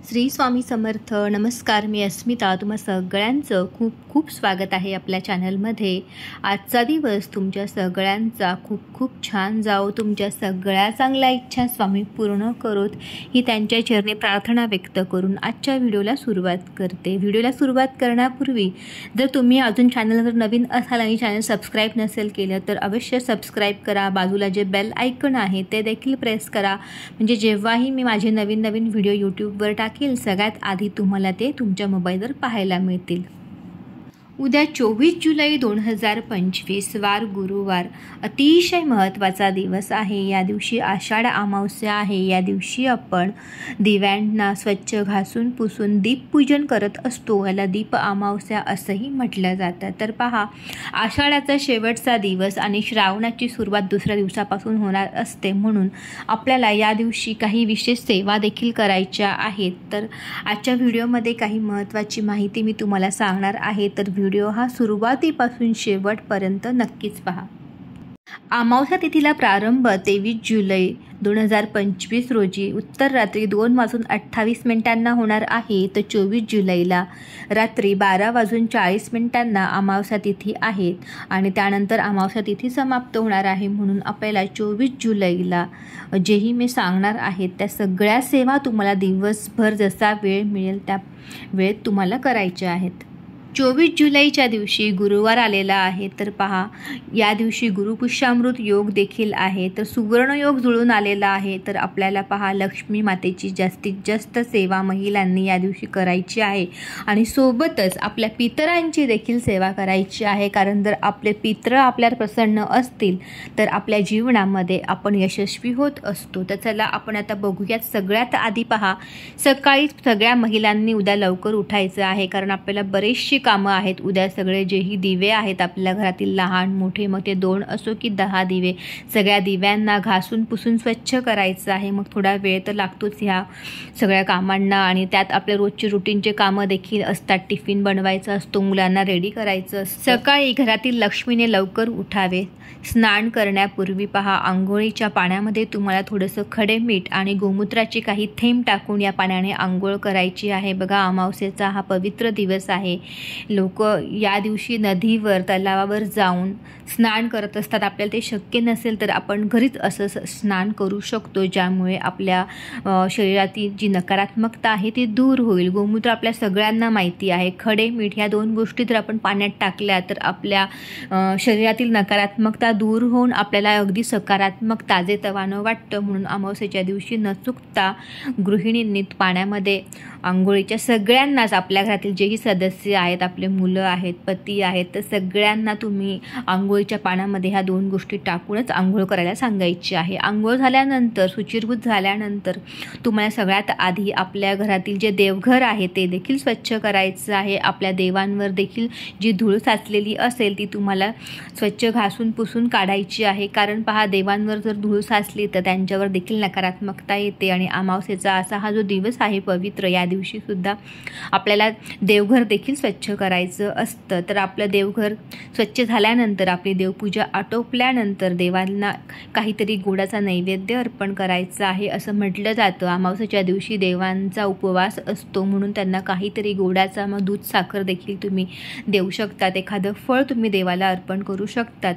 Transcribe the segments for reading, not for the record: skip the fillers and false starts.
श्री स्वामी समर्थ. नमस्कार, मी अस्मिता. तुम्हा सगळ्यांचं खूप खूप स्वागत आहे आपल्या चॅनलमध्ये. आजचा दिवस तुमच्या सगळ्यांचा खूप खूप छान जाओ. तुमच्या सगळ्या चांगल्या इच्छा स्वामी पूर्ण करोत ही त्यांच्या चरणी प्रार्थना व्यक्त करून आजच्या व्हिडिओला सुरुवात करते. व्हिडिओला सुरुवात करण्यापूर्वी जर तुम्ही अजून चॅनलवर नवीन असाल आणि चॅनल सबस्क्राईब नसेल केलं तर अवश्य सबस्क्राईब करा. बाजूला जे बेल आयकॉन आहे ते देखील प्रेस करा, म्हणजे जेव्हाही मी माझे नवीन नवीन व्हिडिओ यूट्यूबवर टाकेल सगळ्यात आधी तुम्हाला ते तुमच्या मोबाईलवर पाहायला मिळतील. उद्या 24 जुलै 2025 वार गुरुवार अतिशय महत्त्वाचा दिवस आहे. या दिवशी आषाढ अमावस्या आहे. या दिवशी आपण दिव्यांना स्वच्छ घासून पुसून दीपपूजन करत असतो. याला दीप अमावस्या असंही म्हटलं जातं. तर पहा, आषाढाचा शेवटचा दिवस आणि श्रावणाची सुरुवात दुसऱ्या दिवसापासून होणार असते, म्हणून आपल्याला या दिवशी काही विशेष सेवा देखील करायच्या आहेत. तर आजच्या व्हिडिओमध्ये काही महत्त्वाची माहिती मी तुम्हाला सांगणार आहे, तर व्हिडिओ हा सुरुवातीपासून शेवटपर्यंत नक्कीच पहा. अमावस्या तिथीला प्रारंभ 23 जुलै 2025 रोजी उत्तर रात्री 2:28 होणार आहे. तर 24 जुलैला रात्री 12:40 अमावस्या तिथी आहे आणि त्यानंतर अमावस्या तिथी समाप्त होणार आहे. म्हणून आपल्याला 24 जुलैला जेही मी सांगणार आहे त्या सगळ्या सेवा तुम्हाला दिवसभर जसा वेळ मिळेल त्या वेळेत तुम्हाला करायच्या आहेत. 24 जुलैच्या दिवशी गुरुवार आलेला आहे. तर पहा, या दिवशी गुरुपुष्यामृत योग देखील आहे. तर सुवर्ण योग जुळून आलेला आहे. तर आपल्याला पहा, लक्ष्मी मातेची जास्तीत जास्त सेवा महिलांनी या दिवशी करायची आहे आणि सोबतच आपल्या पितरांची देखील सेवा करायची आहे. कारण जर आपले पित्र आपल्यावर प्रसन्न असतील तर आपल्या जीवनामध्ये आपण यशस्वी होत असतो. तर चला आपण आता बघूयात. सगळ्यात आधी पहा, सकाळी सगळ्या महिलांनी उद्या लवकर उठायचं आहे, कारण आपल्याला बरेचशी कामं आहेत. उद्या सगळे जेही दिवे आहेत आपल्या घरातील, लहान मोठे, मग ते 2 असो की 10 दिवे, सगळ्या दिव्यांना घासून पुसून स्वच्छ करायचं आहे. मग थोडा वेळ तर लागतोच ह्या सगळ्या कामांना आणि त्यात आपल्या रोजचे रुटीनचे कामं देखील असतात. टिफिन बनवायचा असतो, मुलांना रेडी करायचं असतं. सकाळी घरातील लक्ष्मीने लवकर उठावे. स्नान करण्यापूर्वी पहा, आंघोळीच्या पाण्यामध्ये तुम्हाला थोडंसं खडे मीठ आणि गोमूत्राचे काही थेंब टाकून या पाण्याने आंघोळ करायची आहे. बघा, अमावस्येचा हा पवित्र दिवस आहे. लोक या दिवशी नदीवर, तलावावर जाऊन स्नान करत असतात. आपल्याला ते शक्य नसेल तर आपण घरीच असं स्नान करू शकतो, ज्यामुळे आपल्या शरीरातील जी नकारात्मकता आहे ती दूर होईल. गोमूत्र आपल्या सगळ्यांना माहिती आहे. खडे मीठ ह्या 2 गोष्टी जर आपण पाण्यात टाकल्या तर आपल्या शरीरातील नकारात्मकता दूर होऊन आपल्याला अगदी सकारात्मक ताजेतवानं वाटतं. म्हणून अमावस्येच्या दिवशी न चुकता गृहिणींनी पाण्यामध्ये आंघोळीच्या सगळ्यांनाच, आपल्या घरातील जेही सदस्य आहेत, आपले मुलं आहेत, पती आहेत, तर सगळ्यांना तुम्ही आंघोळीच्या पाण्यामध्ये ह्या 2 गोष्टी टाकूनच आंघोळ करायला सांगायची आहे. आंघोळ झाल्यानंतर, शुचिर्भूत झाल्यानंतर तुम्हाला सगळ्यात आधी आपल्या घरातील जे देवघर आहे ते देखील स्वच्छ करायचं आहे. आपल्या देवांवर देखील जी धूळ साचलेली असेल ती तुम्हाला स्वच्छ घासून पुसून काढायची आहे. कारण पहा, देवांवर जर धूळ साचली तर त्यांच्यावर देखील नकारात्मकता येते आणि अमावस्येचा असा हा जो दिवस आहे पवित्र, या दिवशी सुद्धा आपल्याला देवघर देखील स्वच्छ करायचं असतं. तर आपलं देवघर स्वच्छ झाल्यानंतर, आपली देवपूजा आटोपल्यानंतर देवांना काहीतरी गोडाचा नैवेद्य अर्पण करायचा आहे असं म्हटलं जातं. अमावस्येच्या दिवशी देवांचा उपवास असतो, म्हणून त्यांना काहीतरी गोडाचा, मग दूध साखर देखील तुम्ही देऊ शकतात. एखादं फळ तुम्ही देवाला अर्पण करू शकतात.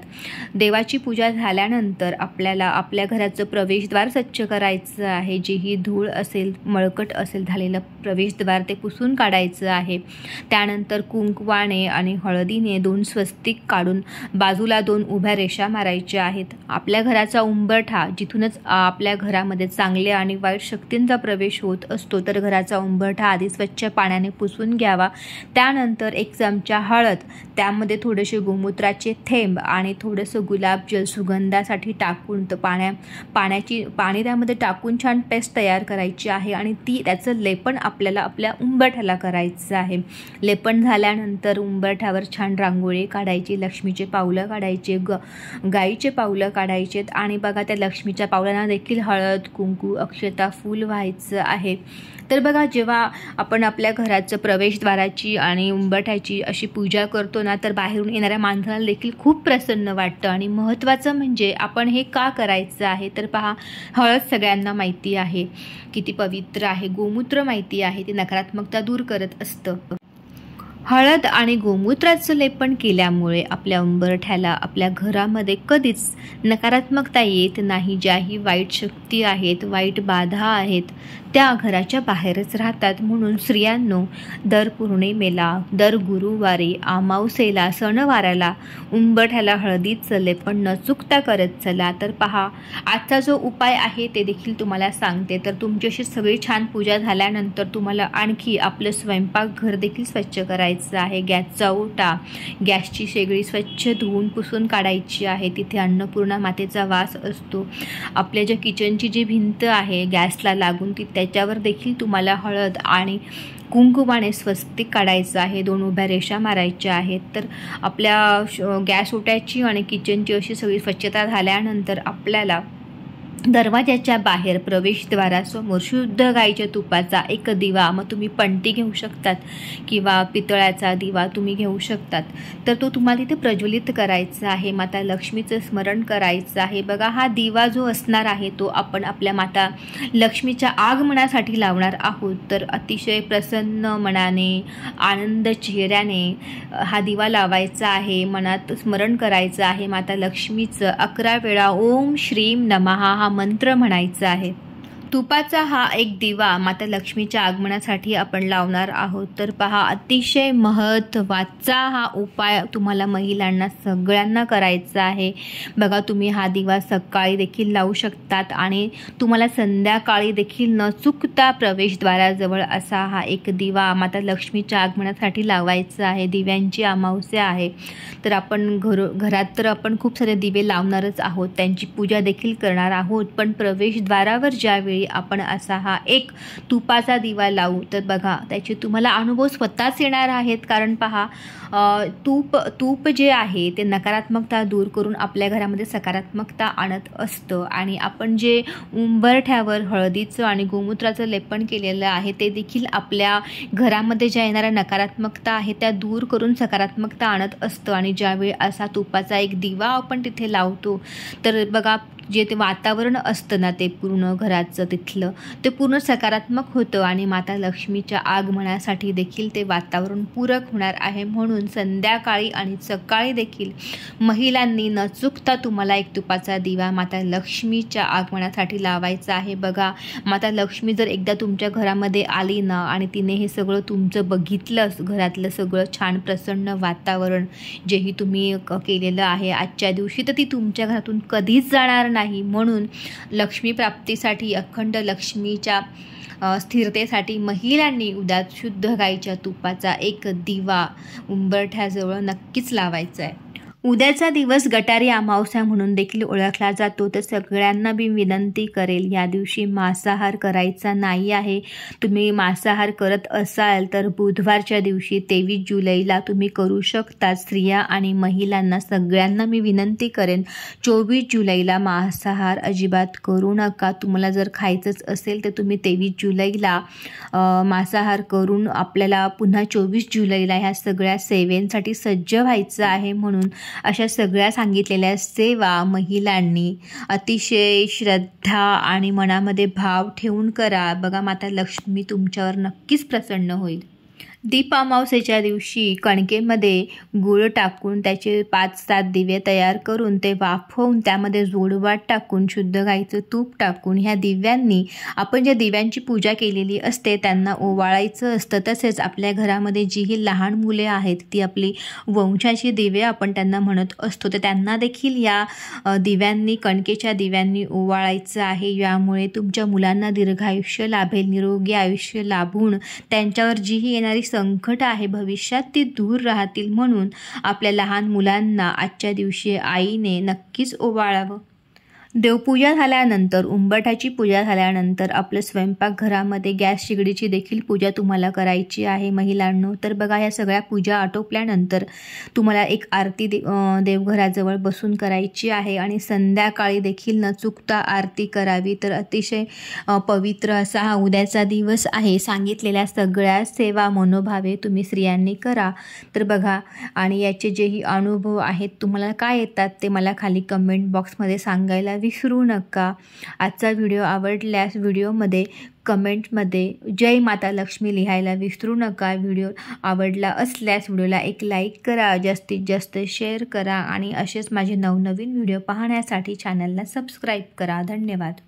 देवाची पूजा झाल्यानंतर आपल्याला आपल्या घराचं प्रवेशद्वार स्वच्छ करायचं आहे. जेही धूळ असेल, मळकट असेल झालेलं प्रवेशद्वार ते पुसून काढायचं आहे. त्यानंतर कुंकवाने आणि हळदीने 2 स्वस्तिक काढून बाजूला 2 उभ्या रेषा मारायच्या आहेत. आपल्या घराचा उंबरठा, जिथूनच आपल्या घरामध्ये चांगल्या आणि वाईट शक्तींचा प्रवेश होत असतो, तर घराचा उंबरठा आधी स्वच्छ पाण्याने पुसून घ्यावा. त्यानंतर 1 चमचा हळद, त्यामध्ये थोडेसे गोमूत्राचे थेंब आणि थोडंसं गुलाबजल सुगंधासाठी टाकून पाणी त्यामध्ये टाकून छान पेस्ट तयार करायची आहे आणि त्याचं लेपन आपल्याला आपल्या उंबरठ्याला करायचं आहे. लेपन झाल्यानंतर उंबरठ्यावर छान रांगोळी काढायची, लक्ष्मीचे पावलं काढायचे, गाईचे पावलं काढायचेत आणि बघा त्या लक्ष्मीच्या पावलांना देखील हळद, कुंकू, अक्षता, फूल व्हायचं आहे. तर बघा जेव्हा आपण आपल्या घराचं प्रवेशद्वाराची आणि उंबरठ्याची अशी पूजा करतो ना, तर बाहेरून येणाऱ्या माणसाला देखील खूप प्रसन्न वाटतं. आणि महत्त्वाचं म्हणजे आपण हे का करायचं आहे, तर पहा, हळद सगळ्यांना माहिती आहे किती पवित्र आहे, गोमूत्र माहिती आहे, ते नकारात्मकता दूर करत असतं. हळद आणि गोमूत्राचं लेपन केल्यामुळे आपल्या उंबरठ्याला, आपल्या घरामध्ये कधीच नकारात्मकता येत नाही. ज्याही वाईट शक्ती आहेत, वाईट बाधा आहेत, त्या घराच्या बाहेरच राहतात. म्हणून स्त्रियांनो, दर पौर्णिमेला, दर गुरुवारी, अमावस्येला, सणवाराला उंबरठ्याला हळदीचं लेपन न चुकता करत चला. तर पहा, आजचा जो उपाय आहे ते देखील तुम्हाला सांगते. तर तुमची अशी सगळी छान पूजा झाल्यानंतर तुम्हाला आणखी आपलं स्वयंपाकघर देखील स्वच्छ करायचं आहे. गॅसचा ओटा, गॅसची शेगडी स्वच्छ धुवून पुसून काढायची आहे. तिथे अन्नपूर्णा मातेचा वास असतो. आपल्या ज्या किचनची जी भिंत आहे गॅसला लागून, त्याच्यावर देखील तुम्हाला हळद आणि कुंकुमाने स्वस्तिक काढायचं आहे. 2 उभ्या रेषा मारायच्या आहेत. तर आपल्या गॅस ओट्याची आणि किचनची अशी सगळी स्वच्छता झाल्यानंतर आपल्याला दरवाजाच्या बाहेर प्रवेशद्वारासमोर शुद्ध गाईच्या तुपाचा एक दिवा, मग तुम्ही पणती घेऊ शकतात किंवा पितळाचा दिवा तुम्ही घेऊ शकतात, तर तो तुम्हाला तिथे प्रज्वलित करायचा आहे. माता लक्ष्मीचं स्मरण करायचं आहे. बघा, हा दिवा जो असणार आहे तो आपण आपल्या माता लक्ष्मीच्या आगमनासाठी लावणार आहोत. तर अतिशय प्रसन्न मनाने, आनंद चेहऱ्याने हा दिवा लावायचा आहे. मनात स्मरण करायचं आहे माता लक्ष्मीचं. 11 वेळा ओम श्रीम नमः हा मंत्र म्हणायचा आहे. तुपाचा हा एक दिवा माता लक्ष्मीच्या आगमनासाठी आपण लावणार आहोत. तर पहा, अतिशय महत्त्वाचा हा उपाय तुम्हाला महिलांना सगळ्यांना करायचा आहे. बघा, तुम्ही हा दिवा सकाळी देखील लावू शकतात आणि तुम्हाला संध्याकाळी देखील न चुकता प्रवेशद्वाराजवळ असा हा एक दिवा माता लक्ष्मीच्या आगमनासाठी लावायचा आहे. दिव्यांची अमावस्या आहे, तर आपण घरात तर आपण खूप सारे दिवे लावणारच आहोत, त्यांची पूजा देखील करणार आहोत. पण प्रवेशद्वारावर ज्यावेळी आपण असा हा एक तुपाचा दिवा लावू, तर बघा, त्याचे तुम्हाला अनुभव स्वतःच येणार आहेत. कारण पहा, तूप जे आहे ते नकारात्मकता दूर करून आपल्या घरामध्ये सकारात्मकता आणत असतं. आणि आपण जे उंबरठ्यावर हळदीचं आणि गोमूत्राचं लेपन केलेलं आहे ते देखील आपल्या घरामध्ये ज्या येणाऱ्या नकारात्मकता आहे त्या दूर करून सकारात्मकता आणत असतं. आणि ज्यावेळी असा तुपाचा एक दिवा आपण तिथे लावतो, तर बघा, जे ते वातावरण असतं ना, ते पूर्ण घराचं तिथलं ते पूर्ण सकारात्मक होतं आणि माता लक्ष्मीच्या आगमनासाठी देखील ते वातावरण पूरक होणार आहे. म्हणून संध्याकाळी आणि सकाळी देखील महिलांनी न चुकता तुम्हाला एक तुपाचा दिवा माता लक्ष्मीच्या आगमनासाठी लावायचा आहे. बघा, माता लक्ष्मी जर एकदा तुमच्या घरामध्ये आली ना आणि तिने हे सगळं तुमचं बघितलं, घरातलं सगळं छान प्रसन्न वातावरण जेही तुम्ही केलेलं आहे आजच्या दिवशी, तर ती तुमच्या घरातून कधीच जाणार नाही. म्हणून लक्ष्मी प्राप्तीसाठी, अखंड लक्ष्मीच्या स्थिरतेसाठी महिलांनी उद्या शुद्ध गाईच्या तुपाचा एक दिवा उंबरठ्याजवळ नक्कीच लावायचा आहे. उद्याचा दिवस गटारी अमावस्या म्हणून देखील ओळखला जातो. तर सगळ्यांना मी विनंती करेल, या दिवशी मांसाहार करायचा नाही आहे. तुम्ही मांसाहार करत असाल तर बुधवारच्या दिवशी 23 जुलैला तुम्ही करू शकता. स्त्रिया आणि महिलांना सगळ्यांना मी विनंती करेन, 24 जुलैला मांसाहार अजिबात करू नका. तुम्हाला जर खायचंच असेल तर तुम्ही 23 जुलैला मांसाहार करून आपल्याला पुन्हा 24 जुलैला ह्या सगळ्या सेवेंसाठी सज्ज व्हायचं आहे. म्हणून अशा सगळ्या सांगितलेल्या सेवा महिलांनी अतिशय श्रद्धा आणि मनामध्ये भाव ठेवून करा. बघा, माता लक्ष्मी तुमच्यावर नक्कीच प्रसन्न होईल. दीप अमावस्येच्या दिवशी कणकेमध्ये गूळ टाकून त्याचे 5-7 दिवे तयार करून ते वाफवून त्यामध्ये जोडवाट टाकून शुद्ध गाईचं तूप टाकून ह्या दिव्यांनी आपण ज्या दिव्यांची पूजा केलेली असते त्यांना ओवाळायचं असतं. तसेच आपल्या घरामध्ये जीही लहान मुले आहेत, ती आपली वंशाची दिवे आपण त्यांना म्हणत असतो, तर त्यांना देखील या दिव्यांनी, कणकेच्या दिव्यांनी ओवाळायचं आहे. यामुळे तुमच्या मुलांना दीर्घायुष्य लाभेल, निरोगी आयुष्य लाभून त्यांच्यावर जीही येणारी संकट आहे भविष्यात ती दूर राहतील. म्हणून आपल्या लहान मुलांना आजच्या दिवशी आईने नक्कीच ओवाळावं. देवपूजा झाल्यानंतर, उंबरठ्याची पूजा झाल्यानंतर आपलं स्वयंपाकघरामध्ये गॅस शेगडीची देखील पूजा तुम्हाला करायची आहे महिलांनो. तर बघा, या सगळ्या पूजा आटोपल्यानंतर तुम्हाला एक आरती देवघराजवळ बसून करायची आहे आणि संध्याकाळी देखील न चुकता आरती करावी. तर अतिशय पवित्र असा हा उद्याचा दिवस आहे. सांगितलेल्या सगळ्या सेवा मनोभावे तुम्ही स्त्रियांनी करा. तर बघा, आणि याचे जेही अनुभव आहेत तुम्हाला काय येतात ते मला खाली कमेंट बॉक्समध्ये सांगायला विसरू नका. आजचा व्हिडिओ आवडल्यास व्हिडिओमध्ये कमेंटमध्ये जय माता लक्ष्मी लिहायला विसरू नका. व्हिडिओ आवडला असल्यास व्हिडिओला एक लाईक करा, जास्तीत जास्त शेअर करा आणि असेच माझे नवनवीन व्हिडिओ पाहण्यासाठी चॅनलला सबस्क्राईब करा. धन्यवाद.